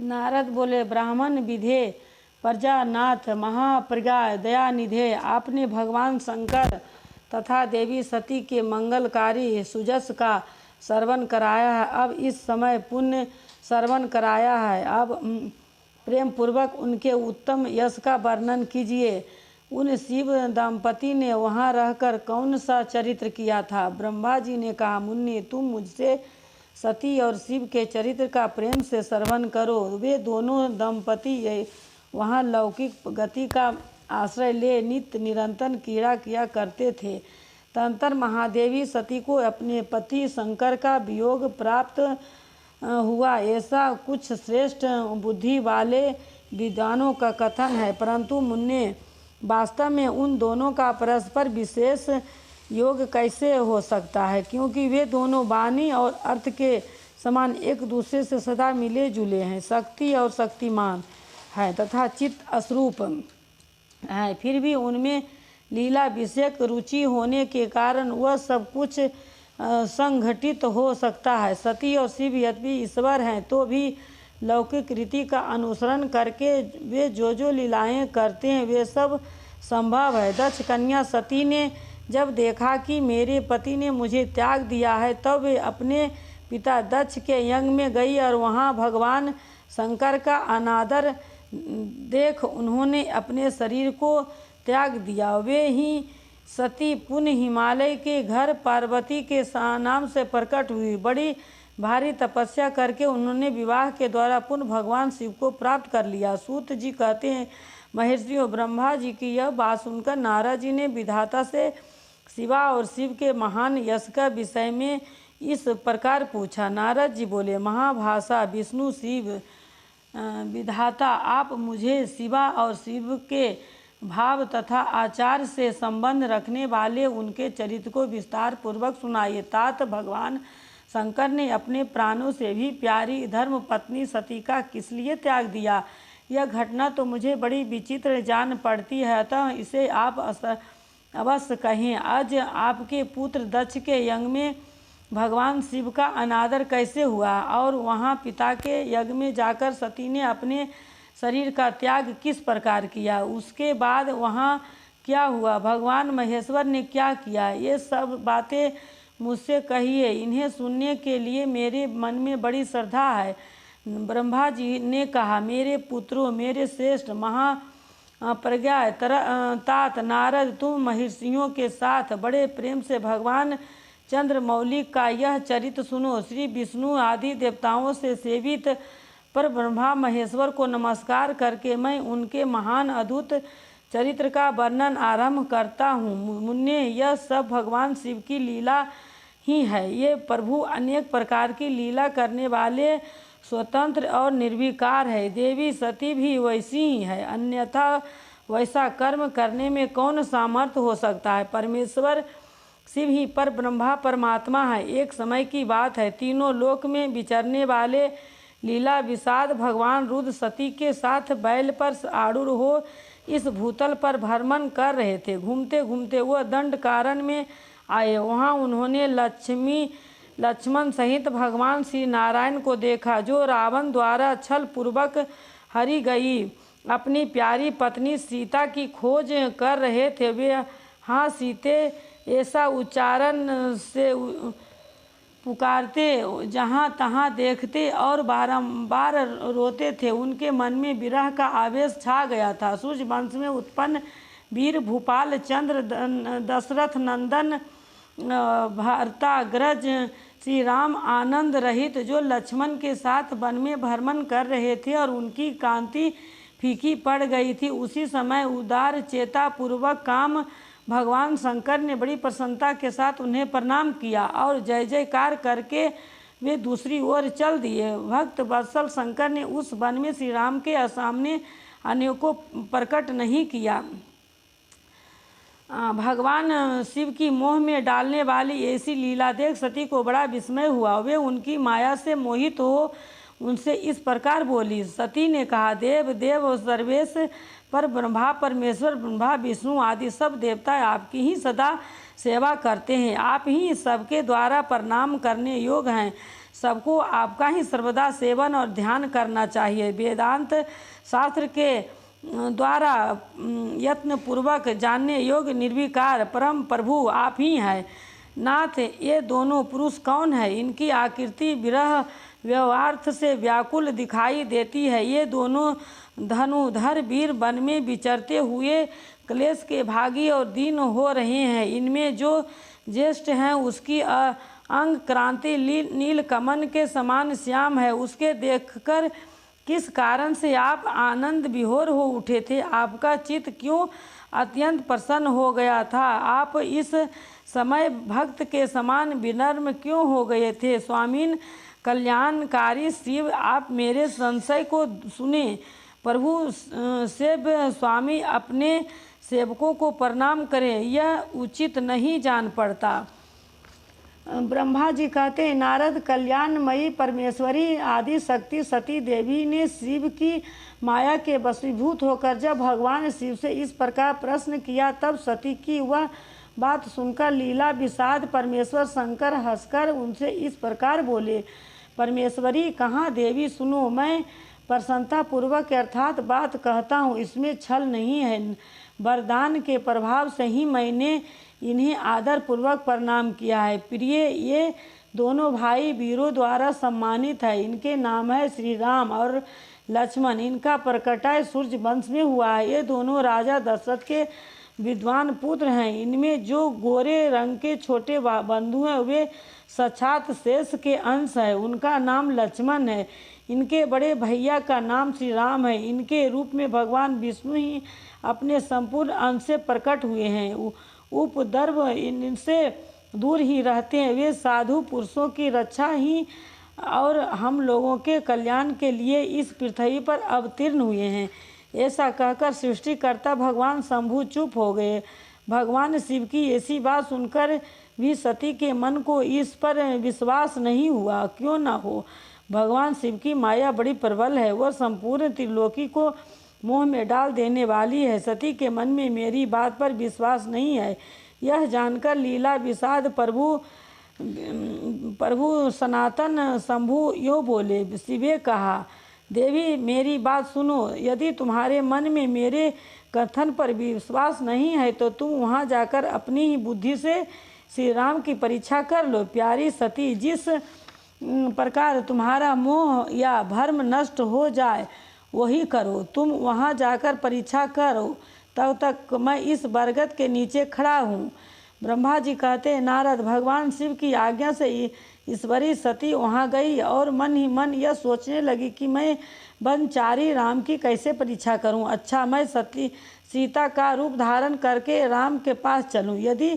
नारद बोले, ब्राह्मण विधे प्रजानाथ महाप्रज्ञा दयानिधे, आपने भगवान शंकर तथा देवी सती के मंगलकारी सुजस का श्रवण कराया है। अब इस समय पुण्य श्रवण कराया है। अब प्रेम पूर्वक उनके उत्तम यश का वर्णन कीजिए। उन शिव दंपति ने वहाँ रहकर कौन सा चरित्र किया था? ब्रह्मा जी ने कहा, मुन्नि तुम मुझसे सती और शिव के चरित्र का प्रेम से श्रवण करो। वे दोनों दंपति वहाँ लौकिक गति का आश्रय ले नित्य निरंतर क्रीड़ा किया करते थे। तदनंतर महादेवी सती को अपने पति शंकर का वियोग प्राप्त हुआ, ऐसा कुछ श्रेष्ठ बुद्धि वाले विद्वानों का कथन है। परंतु मुन्ने, वास्तव में उन दोनों का परस्पर विशेष योग कैसे हो सकता है? क्योंकि वे दोनों वाणी और अर्थ के समान एक दूसरे से सदा मिले जुले हैं, शक्ति और शक्तिमान है तथा चित्त अस्वरूप है। फिर भी उनमें लीला विषयक रुचि होने के कारण वह सब कुछ संघटित हो सकता है। सती और शिव यद्यपि ईश्वर हैं तो भी लौकिक रीति का अनुसरण करके वे जो लीलाएं करते हैं वे सब संभव है। दक्ष कन्या सती ने जब देखा कि मेरे पति ने मुझे त्याग दिया है, तब वे अपने पिता दक्ष के यज्ञ में गई और वहाँ भगवान शंकर का अनादर देख उन्होंने अपने शरीर को त्याग दिया। वे ही सती पुनः हिमालय के घर पार्वती के नाम से प्रकट हुई। बड़ी भारी तपस्या करके उन्होंने विवाह के द्वारा पुनः भगवान शिव को प्राप्त कर लिया। सूत जी कहते हैं, महर्षियों, ब्रह्मा जी की यह बात सुनकर नारद जी ने विधाता से शिवा और शिव के महान यश का विषय में इस प्रकार पूछा। नारद जी बोले, महाभाषा विष्णु शिव विधाता, आप मुझे शिवा और शिव के भाव तथा आचार से संबंध रखने वाले उनके चरित्र को विस्तार पूर्वक सुनाइए। तात भगवान शंकर ने अपने प्राणों से भी प्यारी धर्म पत्नी सती का किस लिए त्याग दिया? यह घटना तो मुझे बड़ी विचित्र जान पड़ती है, अतः इसे आप अवश्य कहें। आज आपके पुत्र दक्ष के यज्ञ में भगवान शिव का अनादर कैसे हुआ और वहाँ पिता के यज्ञ में जाकर सती ने अपने शरीर का त्याग किस प्रकार किया? उसके बाद वहाँ क्या हुआ? भगवान महेश्वर ने क्या किया? ये सब बातें मुझसे कहिए। इन्हें सुनने के लिए मेरे मन में बड़ी श्रद्धा है। ब्रह्मा जी ने कहा, मेरे पुत्रों, मेरे श्रेष्ठ महाप्रज्ञा तात नारद, तुम महर्षियों के साथ बड़े प्रेम से भगवान चंद्रमौली का यह चरित्र सुनो। श्री विष्णु आदि देवताओं से सेवित पर ब्रह्मा महेश्वर को नमस्कार करके मैं उनके महान अद्भुत चरित्र का वर्णन आरंभ करता हूँ। मुन्ने, यह सब भगवान शिव की लीला ही है। ये प्रभु अनेक प्रकार की लीला करने वाले स्वतंत्र और निर्विकार है। देवी सती भी वैसी ही है, अन्यथा वैसा कर्म करने में कौन सामर्थ्य हो सकता है? परमेश्वर शिव ही पर ब्रह्मा परमात्मा है। एक समय की बात है, तीनों लोक में विचरने वाले लीला विषाद भगवान रुद्र सती के साथ बैल पर आरूढ़ हो इस भूतल पर भ्रमण कर रहे थे। घूमते घूमते वह दंडकारण्य में आए। वहाँ उन्होंने लक्ष्मण सहित भगवान श्री नारायण को देखा, जो रावण द्वारा छल पूर्वक हरी गई अपनी प्यारी पत्नी सीता की खोज कर रहे थे। वे हाँ सीते ऐसा उच्चारण से पुकारते, जहाँ तहाँ देखते और बारंबार रोते थे। उनके मन में विरह का आवेश छा गया था। सूर्य वंश में उत्पन्न वीर भूपाल चंद्र दशरथ नंदन भरताग्रज श्री राम आनंद रहित जो लक्ष्मण के साथ वन में भ्रमण कर रहे थे और उनकी कांति फीकी पड़ गई थी। उसी समय उदार चेता पूर्वक काम भगवान शंकर ने बड़ी प्रसन्नता के साथ उन्हें प्रणाम किया और जय जयकार करके वे दूसरी ओर चल दिए। भक्त वत्सल शंकर ने उस वन में श्री राम के सामने अनेकों प्रकट नहीं किया। भगवान शिव की मोह में डालने वाली ऐसी लीला देख सती को बड़ा विस्मय हुआ। वे उनकी माया से मोहित हो उनसे इस प्रकार बोली। सती ने कहा, देव देव सर्वेश पर ब्रह्मा परमेश्वर ब्रह्मा विष्णु आदि सब देवता आपकी ही सदा सेवा करते हैं। आप ही सबके द्वारा प्रणाम करने योग्य हैं। सबको आपका ही सर्वदा सेवन और ध्यान करना चाहिए। वेदांत शास्त्र के द्वारा यत्न पूर्वक जानने योग्य निर्विकार परम प्रभु आप ही हैं। नाथ, ये दोनों पुरुष कौन है? इनकी आकृति विरह व्यवहार्थ से व्याकुल दिखाई देती है। ये दोनों धनुधर वीर वन में विचरते हुए क्लेश के भागी और दीन हो रहे हैं। इनमें जो ज्येष्ठ हैं उसकी अंग क्रांति नील कमल के समान श्याम है। उसके देखकर किस कारण से आप आनंद विभोर हो उठे थे? आपका चित्त क्यों अत्यंत प्रसन्न हो गया था? आप इस समय भक्त के समान विनम्र क्यों हो गए थे? स्वामीन कल्याणकारी शिव, आप मेरे संशय को सुने। प्रभु शिव स्वामी अपने सेवकों को प्रणाम करें, यह उचित नहीं जान पड़ता। ब्रह्मा जी कहते हैं, नारद, कल्याणमयी परमेश्वरी आदि शक्ति सती देवी ने शिव की माया के वशीभूत होकर जब भगवान शिव से इस प्रकार प्रश्न किया, तब सती की वह बात सुनकर लीला विषाद परमेश्वर शंकर हंसकर उनसे इस प्रकार बोले, परमेश्वरी कहाँ देवी, सुनो, मैं प्रसन्नता पूर्वक अर्थात बात कहता हूँ, इसमें छल नहीं है। वरदान के प्रभाव से ही मैंने इन्हें आदर पूर्वक प्रणाम किया है। प्रिय, ये दोनों भाई वीरों द्वारा सम्मानित है। इनके नाम है श्री राम और लक्ष्मण। इनका प्रकटाय सूर्य वंश में हुआ है। ये दोनों राजा दशरथ के विद्वान पुत्र हैं। इनमें जो गोरे रंग के छोटे बंधु हैं वे साक्षात शेष के अंश है। उनका नाम लक्ष्मण है। इनके बड़े भैया का नाम श्री राम है। इनके रूप में भगवान विष्णु ही अपने संपूर्ण अंश से प्रकट हुए हैं। उपद्रव इनसे दूर ही रहते हैं। वे साधु पुरुषों की रक्षा ही और हम लोगों के कल्याण के लिए इस पृथ्वी पर अवतीर्ण हुए हैं। ऐसा कहकर सृष्टिकर्ता भगवान शंभु चुप हो गए। भगवान शिव की ऐसी बात सुनकर भी सती के मन को इस पर विश्वास नहीं हुआ। क्यों न हो, भगवान शिव की माया बड़ी प्रबल है। वह संपूर्ण त्रिलोकी को मोह में डाल देने वाली है। सती के मन में मेरी बात पर विश्वास नहीं है। यह जानकर लीला विषाद प्रभु सनातन शंभु यो बोले। शिवे कहा, देवी मेरी बात सुनो, यदि तुम्हारे मन में मेरे कथन पर विश्वास नहीं है तो तुम वहां जाकर अपनी ही बुद्धि से श्री राम की परीक्षा कर लो। प्यारी सती, जिस प्रकार तुम्हारा मोह या भर्म नष्ट हो जाए वही करो। तुम वहां जाकर परीक्षा करो, तब तक मैं इस बरगद के नीचे खड़ा हूँ। ब्रह्मा जी कहते हैं, नारद, भगवान शिव की आज्ञा से ईश्वरी सती वहाँ गई और मन ही मन यह सोचने लगी कि मैं बनचारी राम की कैसे परीक्षा करूं। अच्छा, मैं सीता का रूप धारण करके राम के पास चलूं। यदि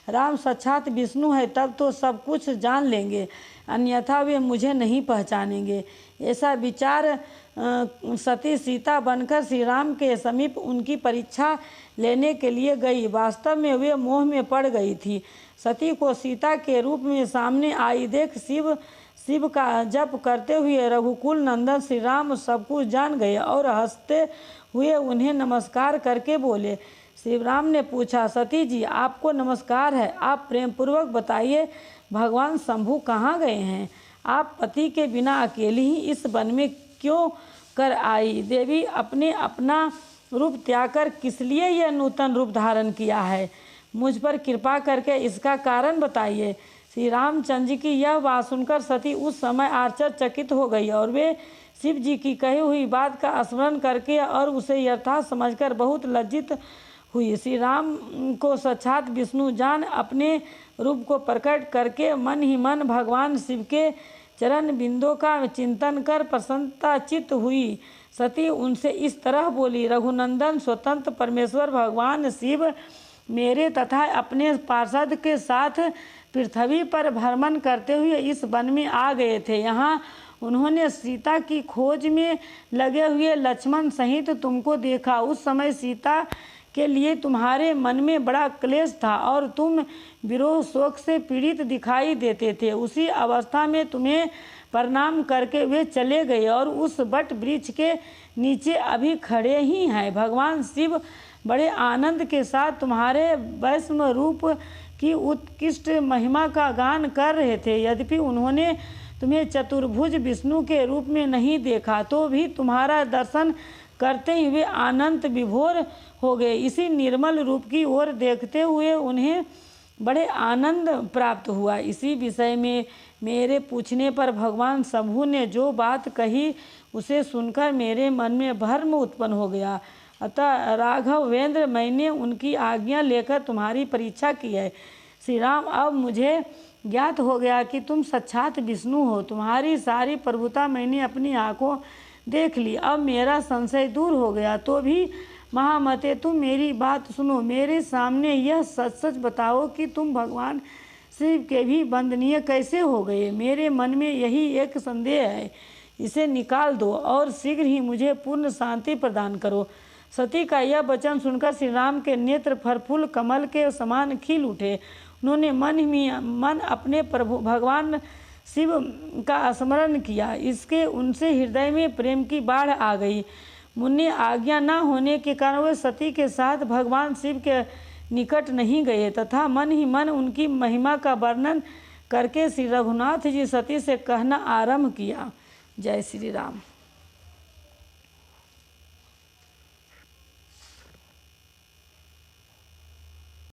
राम साक्षात विष्णु है तब तो सब कुछ जान लेंगे, अन्यथा वे मुझे नहीं पहचानेंगे। ऐसा विचार सती सीता बनकर श्री राम के समीप उनकी परीक्षा लेने के लिए गई। वास्तव में वे मोह में पड़ गई थी। सती को सीता के रूप में सामने आई देख शिव का जप करते हुए रघुकुल नंदन श्री राम सब कुछ जान गए और हंसते हुए उन्हें नमस्कार करके बोले। श्री राम ने पूछा, सती जी आपको नमस्कार है, आप प्रेम पूर्वक बताइए भगवान शंभु कहाँ गए हैं? आप पति के बिना अकेली ही इस वन में क्यों कर आई? देवी, अपने अपना रूप त्याग कर किस लिए यह नूतन रूप धारण किया है? मुझ पर कृपा करके इसका कारण बताइए। श्री रामचंद्र जी की यह बात सुनकर सती उस समय आश्चर्यचकित हो गई और वे शिव जी की कही हुई बात का स्मरण करके और उसे यथार्थ समझकर बहुत लज्जित हुई। श्री राम को साक्षात विष्णु जान अपने रूप को प्रकट करके मन ही मन भगवान शिव के चरण बिंदों का चिंतन कर प्रसन्नता चित्त हुई। सती उनसे इस तरह बोली, रघुनंदन स्वतंत्र परमेश्वर भगवान शिव मेरे तथा अपने पार्षद के साथ पृथ्वी पर भ्रमण करते हुए इस वन में आ गए थे। यहाँ उन्होंने सीता की खोज में लगे हुए लक्ष्मण सहित तुमको देखा। उस समय सीता के लिए तुम्हारे मन में बड़ा क्लेश था और तुम विरोह शोक से पीड़ित दिखाई देते थे। उसी अवस्था में तुम्हें प्रणाम करके वे चले गए और उस वट वृक्ष के नीचे अभी खड़े ही हैं। भगवान शिव बड़े आनंद के साथ तुम्हारे वैष्णव रूप की उत्कृष्ट महिमा का गान कर रहे थे। यद्यपि उन्होंने तुम्हें चतुर्भुज विष्णु के रूप में नहीं देखा, तो भी तुम्हारा दर्शन करते ही वे आनंद विभोर हो गए। इसी निर्मल रूप की ओर देखते हुए उन्हें बड़े आनंद प्राप्त हुआ। इसी विषय में मेरे पूछने पर भगवान शंभु ने जो बात कही उसे सुनकर मेरे मन में भ्रम उत्पन्न हो गया। अतः राघवेंद्र, मैंने उनकी आज्ञा लेकर तुम्हारी परीक्षा की है। श्री राम, अब मुझे ज्ञात हो गया कि तुम साक्षात विष्णु हो। तुम्हारी सारी प्रभुता मैंने अपनी आंखों देख ली। अब मेरा संशय दूर हो गया। तो भी महामते, तुम मेरी बात सुनो। मेरे सामने यह सच सच बताओ कि तुम भगवान शिव के भी वंदनीय कैसे हो गए। मेरे मन में यही एक संदेह है, इसे निकाल दो और शीघ्र ही मुझे पूर्ण शांति प्रदान करो। सती का यह वचन सुनकर श्री राम के नेत्र फरफूल कमल के समान खिल उठे। उन्होंने मन अपने प्रभु भगवान शिव का स्मरण किया। इसके उनसे हृदय में प्रेम की बाढ़ आ गई। मुन्ने आज्ञा न होने के कारण वे सती के साथ भगवान शिव के निकट नहीं गए तथा मन ही मन उनकी महिमा का वर्णन करके श्री रघुनाथ जी सती से कहना आरंभ किया। जय श्री राम।